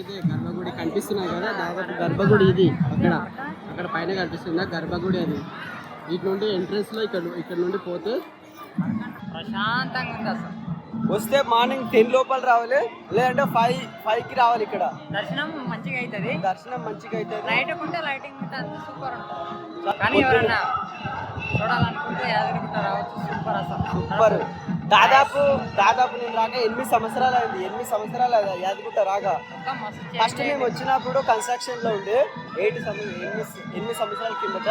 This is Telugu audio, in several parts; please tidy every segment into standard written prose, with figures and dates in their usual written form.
ఇదే గర్భగుడి కనిపిస్తున్నాయి కదా, దాదాపు గర్భగుడి ఇది. అక్కడ పైన కనిపిస్తుందా గర్భగుడి, అది. వీటి నుండి ఎంట్రన్స్ లో ఇక్కడ నుండి పోతే ప్రశాంతంగా ఉంది అసలు. వస్తే మార్నింగ్ 10 లోపల రావాలి, లేదంటే 5కి రావాలి. ఇక్కడ దర్శనం మంచిగా అవుతుంది. నైట్ ఉంటే లైటింగ్ ఉంటే అంత సూపర్ ఉంటుంది. కానీ ఎవరన్నా చూడాలనుకుంటే యాదగిరిగుట్ట రావచ్చు. సూపర్ అసలు సూపర్. దాదాపు నేను రాక 8 సంవత్సరాలు అయింది. యాదగిరిగుట్ట రాగా. ఫస్ట్ మేము వచ్చినప్పుడు కన్స్ట్రక్షన్ లో ఉండే 8 సంవత్సరాల కిందట.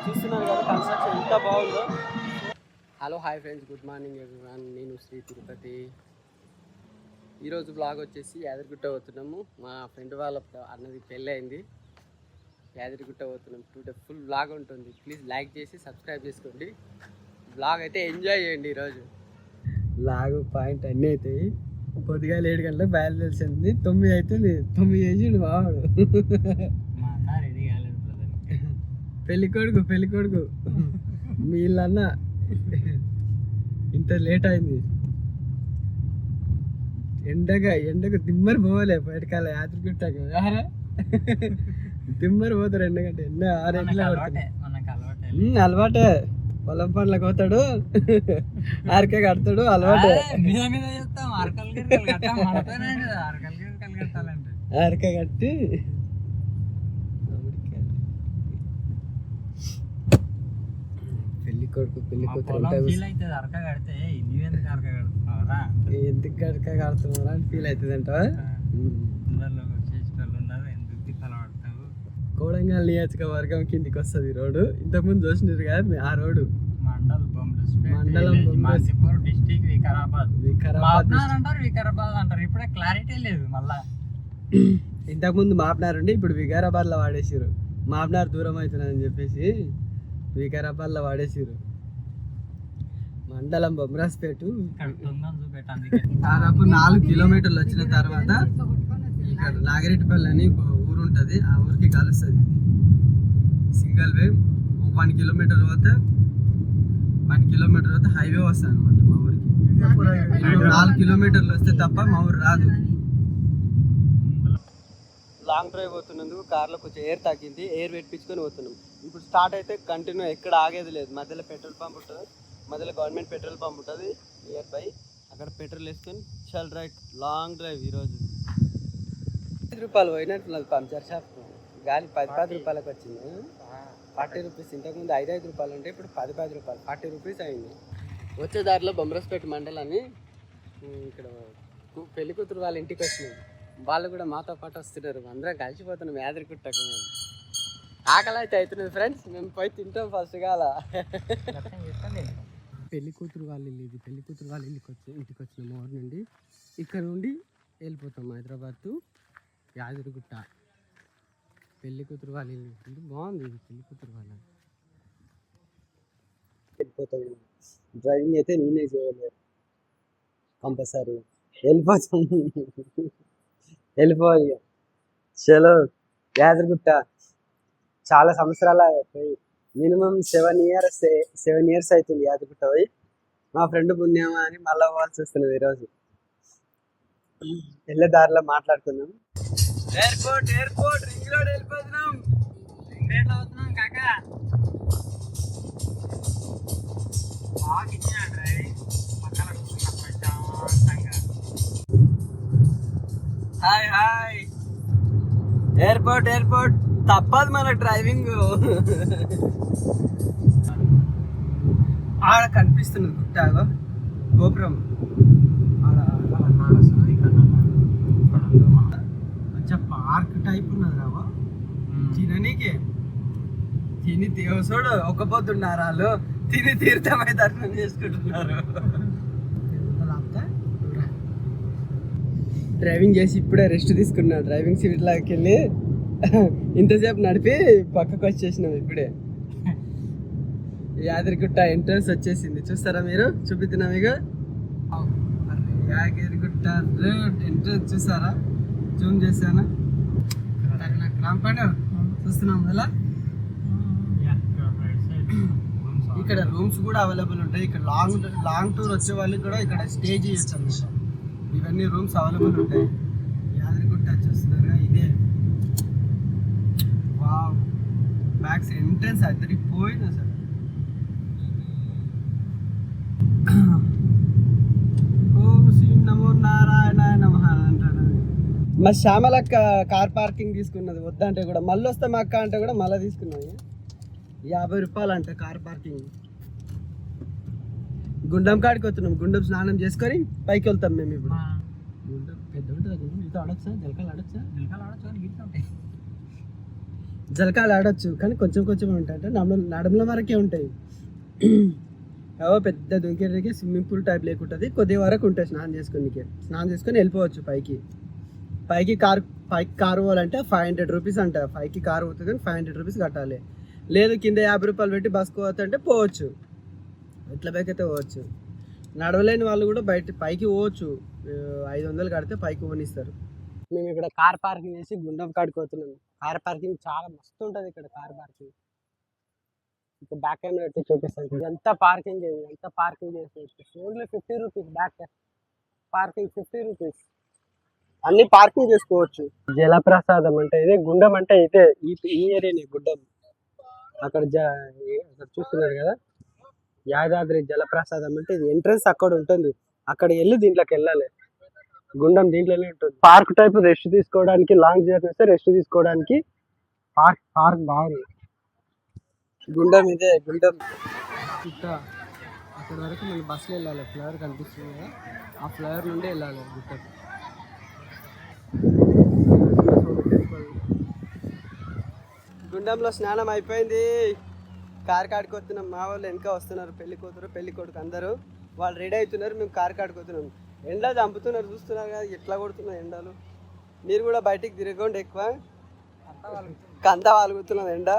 చూస్తున్నాను కదా కన్స్ట్రక్షన్ ఎంత బాగుందో. Hello hi friends, good morning everyone. నేను శ్రీ తిరుపతి. ఈరోజు బ్లాగ్ వచ్చేసి యాదగిరిగుట్ట పోతున్నాము. మా ఫ్రెండ్ వాళ్ళ అన్నది పెళ్ళి అయింది. యాదగిరిగుట్ట పోతున్నాం. టుడే ఫుల్ బ్లాగ్ ఉంటుంది. ప్లీజ్ లైక్ చేసి సబ్స్క్రైబ్ చేసుకోండి. బ్లాగ్ అయితే ఎంజాయ్ చేయండి. ఈరోజు బ్లాగ్ పాయింట్ అన్నీ అవుతాయి. పొద్దుగా 7 గంటలకు బయలుదేరిసింది. 9 అవుతుంది. 9 చేసిండు బావాడు. పెళ్ళి కొడుకు మీ ఇల్లన్న ఇంత లేట్ అయింది. ఎండకు దిమ్మరి పోలే బయటకాల యాదగిరిగుట్టకు. దిమ్మరి పోతారు ఎండగంటే. ఎండ 6 అలవాటే. పొలం పనులకు పోతాడు, ఆరకే కడతాడు. అలవాటే. ఆరకే కట్టి పెళ్లి కూతురు ఎందుకు అరక కడుతున్నారా అని ఫీల్ అవుతుంది అంట. కోడంగల్ నియోజకవర్గం కిందికి వస్తుంది రోడ్డు. ఇంతకుముందు చూసినారు కదా ఆ రోడ్డు. మండలం వికారాబాద్ అంటారు. ఇప్పుడే క్లారిటీ లేదు. మళ్ళా ఇంతకుముందు మాప్నార్ ఉండి ఇప్పుడు వికారాబాద్ లో వాడేసారు. మాప్నార్ దూరం అవుతున్నదని చెప్పేసి వికారాబాద్లో వాడేసారు. మండలం బొమ్రాస్పేట. దాదాపు 4 కిలోమీటర్లు వచ్చిన తర్వాత ఇక్కడ నాగిరెడ్డిపల్లి అని ఊరు ఉంటుంది. ఆ ఊరికి కలుస్తుంది సింగల్ వే. 1 కిలోమీటర్ పోతే హైవే వస్తుంది అనమాట మా ఊరికి. 4 కిలోమీటర్లు వస్తే తప్ప మా ఊరు రాదు. లాంగ్ డ్రైవ్ పోతున్నందుకు కార్లో కొంచెం ఎయిర్ తగ్గింది. ఎయిర్ పెట్టించుకొని పోతున్నాం. ఇప్పుడు స్టార్ట్ అయితే కంటిన్యూ, ఎక్కడ ఆగేది లేదు. మధ్యలో పెట్రోల్ పంప్ ఉంటుంది, మధ్యలో గవర్నమెంట్ పెట్రోల్ పంప్ ఉంటుంది నియర్ బై. అక్కడ పెట్రోల్ వేసుకొని చల్ రైట్ లాంగ్ డ్రైవ్. ఈరోజు 5 రూపాయలు పోయినట్టున్నది పంచర్ షాప్. గాలి 10 రూపాయలకు వచ్చింది. 40 రూపీస్. ఇంతకుముందు 5 రూపాయలు అంటే ఇప్పుడు 10 రూపాయలు, 40 రూపీస్ అయింది. వచ్చే దారిలో బొమ్రాస్పేట మండలాన్ని ఇక్కడ పెళ్లి కూతురు వాళ్ళ ఇంటికి వచ్చినాయి. వాళ్ళు కూడా మాతో పాటు వస్తున్నారు. అందరం కలిసిపోతున్నాం యాదగిరిగుట్టకు. మేము ఆకలి అయితే అవుతున్నది ఫ్రెండ్స్. మేము పోయి తింటాం ఫస్ట్ కాల. పెళ్లి కూతురు వాళ్ళ ఇల్లు ఇది. పెళ్లి కూతురు వాళ్ళ ఇంటికి వచ్చినాం ఊరు నుండి. ఇక్కడ నుండి వెళ్ళిపోతాం హైదరాబాద్ టు యాదగిరిగుట్ట. పెళ్లి కూతురు వాళ్ళ ఇల్లు బాగుంది. ఇది పెళ్లి కూతురు వాళ్ళ వెళ్ళిపోతాం. డ్రైవింగ్ అయితే నేనే చేయలేదు. కంపల్సరీ వెళ్ళిపోయి చలో యాదగిరిగుట్ట. చాలా సంవత్సరాలు అయిపోయి, మినిమం 7 ఇయర్స్ అవుతుంది యాదగిరిగుట్ట పోయి. మా ఫ్రెండ్ పుణ్యమా అని మళ్ళీ పోవాల్సి వస్తున్నది. ఈరోజు వెళ్ళే దారిలో మాట్లాడుతున్నాం. ఎయిర్పోర్ట్ రింగ్ రోడ్ వెళ్ళిపోతున్నాం. హాయ్ ఎయిర్పోర్ట్ తప్పదు మన డ్రైవింగ్. ఆడ కనిపిస్తున్నది గుట్టాగో గోపురం. కొంచెం పార్క్ టైప్ ఉన్నది రావో తిననీకే. తిని చూడు ఒక పొద్దున్నారు వాళ్ళు. తిని తీర్థమై దర్శనం చేసుకుంటున్నారు. డ్రైవింగ్ చేసి ఇప్పుడే రెస్ట్ తీసుకున్నాడు. డ్రైవింగ్ సీట్లోకి వెళ్ళి ఇంతసేపు నడిపి పక్కకు వచ్చేసినాం. ఇప్పుడే యాదగిరిగుట్ట ఎంట్రన్స్ వచ్చేసింది. చూస్తారా మీరు? చూపిస్తున్నా మీకు. యాదగిరిగుట్ట రోడ్ ఎంట్రన్స్ చూసారా? జూమ్ చేశానా? చూస్తున్నాం కదా. ఇక్కడ రూమ్స్ కూడా అవైలబుల్ ఉంటాయి. ఇక్కడ లాంగ్ టూర్ వచ్చే వాళ్ళకి కూడా ఇక్కడ స్టే చేయొచ్చు అనమాట. ఇవన్నీ రూమ్స్ అవైలబుల్ ఉంటాయి. యాదగిరిగుట్ట చూస్తున్నారు. బ్యాక్ సైడ్ ఎంట్రన్స్ అదిరిపోయింది అసలు. ఓం శ్రీ నమో నారాయణాయ నమః అంటాడు. మా శ్యామలక్క కార్ పార్కింగ్ తీసుకున్నది వద్దంటే కూడా, మళ్ళీ వస్తాం అక్క అంటే కూడా మళ్ళీ తీసుకున్నది. 50 రూపాయలు అంట కార్ పార్కింగ్. గుండం కాడికి వస్తున్నాం, గుండం స్నానం చేసుకొని పైకి వెళ్తాం మేము ఇప్పుడు. గుండం పెద్ద ఉంటుంది, గుండం ఈత ఆడొచ్చా, జలకాలు ఆడొచ్చా? జలకాలు ఆడొచ్చు కానీ కొంచెం కొంచెం ఉంటాయి, అంటే నడుముల వరకే ఉంటాయి. ఏవో పెద్ద దుంకేటికి స్విమ్మింగ్ పూల్ టైప్ లేకుంటుంది, కొద్ది వరకు ఉంటాయి స్నానం చేసుకొని వెళ్ళిపోవచ్చు పైకి కారు పోవాలంటే 500 రూపీస్ అంట. పైకి కారు పోతుంది కానీ 500 రూపీస్ కట్టాలి. లేదు కింద 50 రూపాయలు పెట్టి బస్కు పోతుంటే పోవచ్చు, ఎట్ల పైకైతే పోవచ్చు. నడవలేని వాళ్ళు కూడా పైకి పోవచ్చు, 500 కడితే పైకి పోనిస్తారు. మేము ఇక్కడ కార్ పార్కింగ్ చేసి గుండం కాడికి పోతున్నాం. కార్ పార్కింగ్ చాలా మస్తు ఉంటుంది ఇక్కడ కార్ పార్కింగ్. ఇక బ్యాక్ కెమెరా పెట్టి చూపిస్తాను. ఎంత పార్కింగ్ చేసుకోవచ్చు. Only 50 rupees back parking, 50 rupees అన్ని పార్కింగ్ చేసుకోవచ్చు. జలప్రసాదం అంటే ఇదే, గుండం అంటే ఇదే, ఈ ఏరియానే గుండం. అక్కడ చూస్తున్నారు కదా యాదాద్రి జలప్రసాదం అంటే ఇది ఎంట్రన్స్ అక్కడ ఉంటుంది, అక్కడ వెళ్ళి దీంట్లోకి వెళ్ళాలి. గుండం దీంట్లోనే ఉంటుంది. పార్క్ టైప్ రెస్ట్ తీసుకోవడానికి, లాంగ్ జర్నీ వస్తే రెస్ట్ తీసుకోవడానికి పార్క్ బాగుంది. గుండం ఇదే గుండం. ఇంకా అక్కడ వరకు మనం బస్సులో వెళ్ళాలి. ఫ్లైఓవర్ కనిపిస్తుంది కదా, ఆ ఫ్లైఓవర్ నుండి వెళ్ళాలి గుట్టకు. గుండంలో స్నానం అయిపోయింది, కార్ కాడికి వస్తున్నాం. మా వాళ్ళు వెనక వస్తున్నారు, పెళ్లి కూతురు పెళ్లి కొడుకు అందరూ. వాళ్ళు రెడీ అవుతున్నారు, మేము కార్ కాడికి వస్తున్నాం. ఎండ చంపుతున్నారు, చూస్తున్నారు కదా ఎట్లా కొడుతున్నాయి ఎండలు. మీరు కూడా బయటికి తిరగండి, ఎక్కువ కంత వాలుగుతున్నది ఎండ,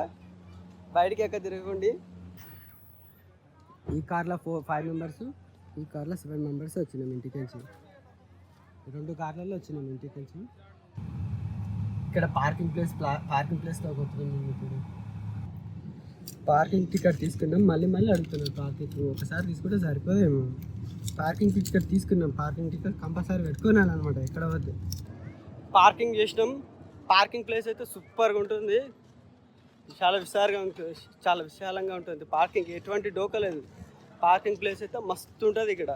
బయటికి ఎక్క తిరగండి. ఈ కార్లో 5 మెంబర్స్, ఈ కార్లో 7 మెంబర్స్ వచ్చినాం ఇంటికి నుంచి. 2 కార్లలో వచ్చినాం ఇంటికి నుంచి. ఇక్కడ పార్కింగ్ ప్లేస్లో పోతున్నాం. ఇప్పుడు పార్కింగ్ టికెట్ తీసుకున్నాం, మళ్ళీ అడుగుతున్నాం పార్కింగ్. ఒకసారి తీసుకుంటే సరిపోదేమో. పార్కింగ్ టికెట్ తీసుకున్నాం, పార్కింగ్ టికెట్ కంపల్సరీ పెట్టుకున్నాను అనమాట. ఎక్కడ వద్దు పార్కింగ్ చేసినాం. పార్కింగ్ ప్లేస్ అయితే సూపర్గా ఉంటుంది, చాలా విశాలంగా ఉంటుంది. పార్కింగ్ ఎటువంటి డోకలేదు, పార్కింగ్ ప్లేస్ అయితే మస్తు ఉంటుంది. ఇక్కడ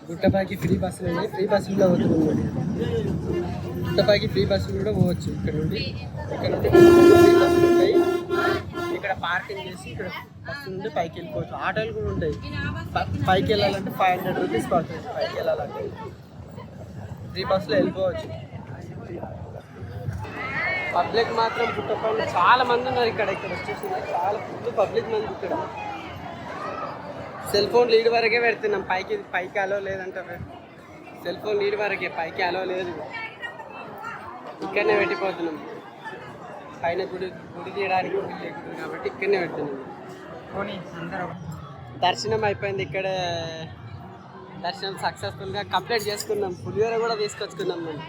గుట్టపైకి ఫ్రీ బస్సులు ఉన్నాయి, ఫ్రీ బస్సులో పోతున్నాం. గుట్టపైకి ఫ్రీ బస్సులు కూడా పోవచ్చు. ఇక్కడ నుండి ఫ్రీ బస్సులు ఉంటాయి. ఇక్కడ పార్కింగ్ చేసి ఇక్కడ బస్సు నుండి పైకి వెళ్ళిపోవచ్చు. ఆటోలు కూడా ఉంటాయి. పైకి వెళ్ళాలంటే 500 రూపీస్ పడుతుంది. పైకి వెళ్ళాలంటే ఫ్రీ బస్సులో వెళ్ళిపోవచ్చు. పబ్లిక్ మాత్రం గుట్టపైన చాలా మంది ఉన్నారు. ఇక్కడ వచ్చేసి చాలా ఫుల్ పబ్లిక్ మంది. ఇక్కడ సెల్ ఫోన్ లీడ్ వరకే పెడుతున్నాం, పైకి అలో లేదంటారు. సెల్ ఫోన్ లీడ్ వరకే, పైకి అలో లేదు. ఇక్కడనే పెట్టిపోతున్నాం. పైన గుడి తీయడానికి లేకుండా కాబట్టి ఇక్కడనే పెడుతున్నాం. దర్శనం అయిపోయింది. ఇక్కడ దర్శనం సక్సెస్ఫుల్గా కంప్లీట్ చేసుకున్నాం. పులిహోర కూడా తీసుకొచ్చుకున్నాం. మేము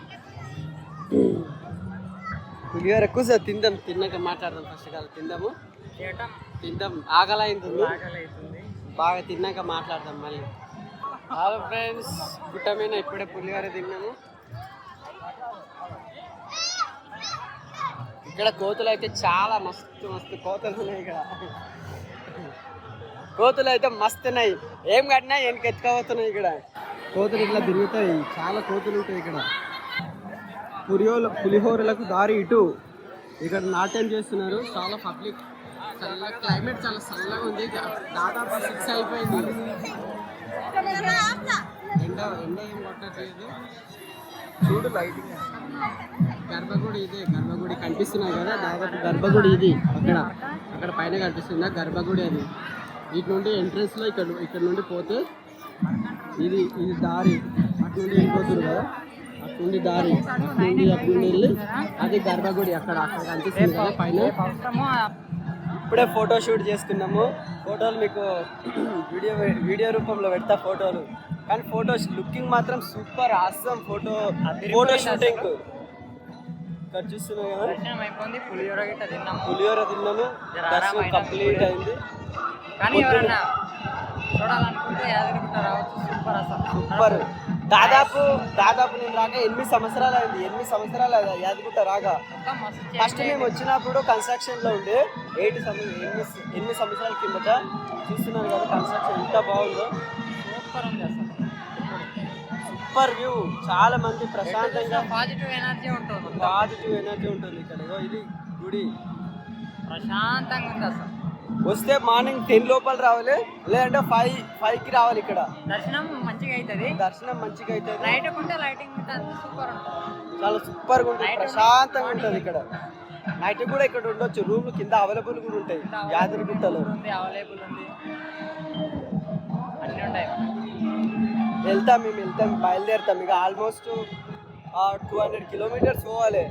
పులిహోర కూర్చో తిన్నాక మాట్లాడదాం. ఫస్ట్ కాదు తిందాం, ఆకలి అవుతుంది బాగా, తిన్నాక మాట్లాడదాం మళ్ళీ. హలో ఫ్రెండ్స్, గుట్టమైన ఇప్పుడే పులిహోర తిన్నాము. ఇక్కడ కోతులు అయితే చాలా మస్తు కోతులు ఉన్నాయి. ఇక్కడ కోతులు అయితే మస్తు ఉన్నాయి, ఏం కట్టినా వెనక ఎత్తుకపోతున్నాయి. ఇక్కడ కోతులు ఇట్లా తిరుగుతాయి, చాలా కోతులు ఉంటాయి. ఇక్కడ పులిహోరలకు దారి ఇటు. ఇక్కడ నాట్యం చేస్తున్నారు, చాలా పబ్లిక్. క్లైమేట్ చాలా చల్లగా ఉంది. దాదాపు 6 అయిపోయింది. ఎండ ఏం కొట్టట్లేదు. చూడు లైటింగ్. గర్భగుడి ఇదే, గర్భగుడి కనిపిస్తున్నాయి కదా, దాదాపు గర్భగుడి ఇది. అక్కడ పైన కనిపిస్తుందా గర్భగుడి, అది. ఇటు నుండి ఎంట్రన్స్లో ఇక్కడ నుండి పోతే ఇది దారి. అటు నుండి వెళ్ళిపోతుంది కదా, అటు నుండి దారి, అటు నుండి వెళ్ళి అది గర్భగుడి. అక్కడ కనిపిస్తుంది కదా పైన. ఇప్పుడే ఫోటో షూట్ చేసుకున్నాము. ఫోటోలు మీకు వీడియో రూపంలో పెడతా ఫోటోలు. కానీ ఫోటో లుకింగ్ మాత్రం సూపర్ ఆసమ్. ఫోటో షూటింగ్ ఇక్కడ చూస్తున్నాం కదా. పులిహోర తిన్నాము, దర్శనం కంప్లీట్ అయింది. చూడాలనుకుంటే యాదగిరిగుట్ట రావచ్చు. సూపర్ అసలు సూపర్. దాదాపు నేను రాక 8 సంవత్సరాలు అయింది. 8 సంవత్సరాలు అయింది యాదగిరిగుట్ట రాగా. మొత్తం మస్తు ఫస్ట్ మేము వచ్చినప్పుడు కన్స్ట్రక్షన్ లో ఉండే 8 సంవత్సరాల కిందట. చూస్తున్నాను కదా కన్స్ట్రక్షన్ ఎంత బాగుందో. సూపర్ ఉంది అసలు. Super view. చాలా మంది ప్రశాంతంగా పాజిటివ్ ఎనర్జీ ఉంటుంది. పాజిటివ్ ఎనర్జీ ఉంటుంది ఇక్కడ. ఇగో ఇది గుడి. ప్రశాంతంగా ఉంది అసలు. వస్తే మార్నింగ్ 10 లోపల రావాలి, లేదంటే 5కి రావాలి. ఇక్కడ దర్శనం మంచిగా అవుతుంది. దర్శనం మంచిగా అవుతుంది. నైట్ ఉంటే లైటింగ్ ఉంటే అంత సూపర్ ఉంటుంది. చాలా సూపర్గా ఉంటుంది, ప్రశాంతంగా ఉంటుంది ఇక్కడ. నైట్ కూడా ఇక్కడ ఉండొచ్చు. రూమ్లు కింద అవైలబుల్ కూడా ఉంటాయి యాదగిరిగుట్టలో. అవైలబుల్ ఉంది, అన్నీ ఉంటాయి. మేము వెళ్తాం, బయలుదేరుతాం. ఇక ఆల్మోస్ట్ 200 కిలోమీటర్స్ పోవాలి.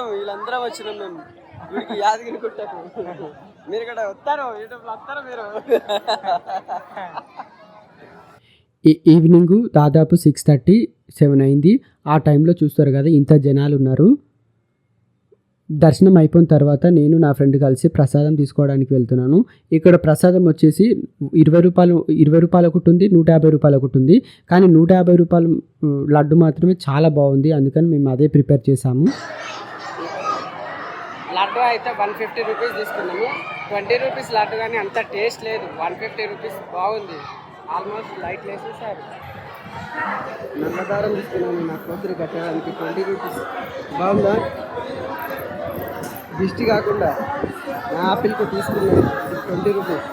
వీళ్ళందరం వచ్చినాం మేము వీడికి యాదగిరిగుట్టకు. మీరు ఇక్కడ వస్తారు, యూట్యూబ్లో వస్తారు మీరు. ఈవినింగ్ దాదాపు 6:30-7 అయింది. ఆ టైంలో చూస్తారు కదా ఇంత జనాలు ఉన్నారు. దర్శనం అయిపోయిన తర్వాత నేను నా ఫ్రెండ్ కలిసి ప్రసాదం తీసుకోవడానికి వెళ్తున్నాను. ఇక్కడ ప్రసాదం వచ్చేసి 20 రూపాయలు ఒకటి ఉంది, 150 రూపాయలు ఒకటి ఉంది. కానీ 150 రూపాయలు లడ్డు మాత్రమే చాలా బాగుంది, అందుకని మేము అదే ప్రిపేర్ చేసాము. లడ్డు అయితే 150 రూపీస్ తీసుకున్నాము. 20 రూపీస్ లడ్డు కానీ అంత టేస్ట్ లేదు. 150 రూపీస్ బాగుంది. ఆల్మోస్ట్ లైట్ వేసేసారు. నల్లదారం తీసుకున్నాను నా కూతురు కట్టడానికి. 20 రూపీస్ బాగుందా? దిష్టి కాకుండా నా ఆపిల్కి తీసుకున్నాను 20 రూపీస్.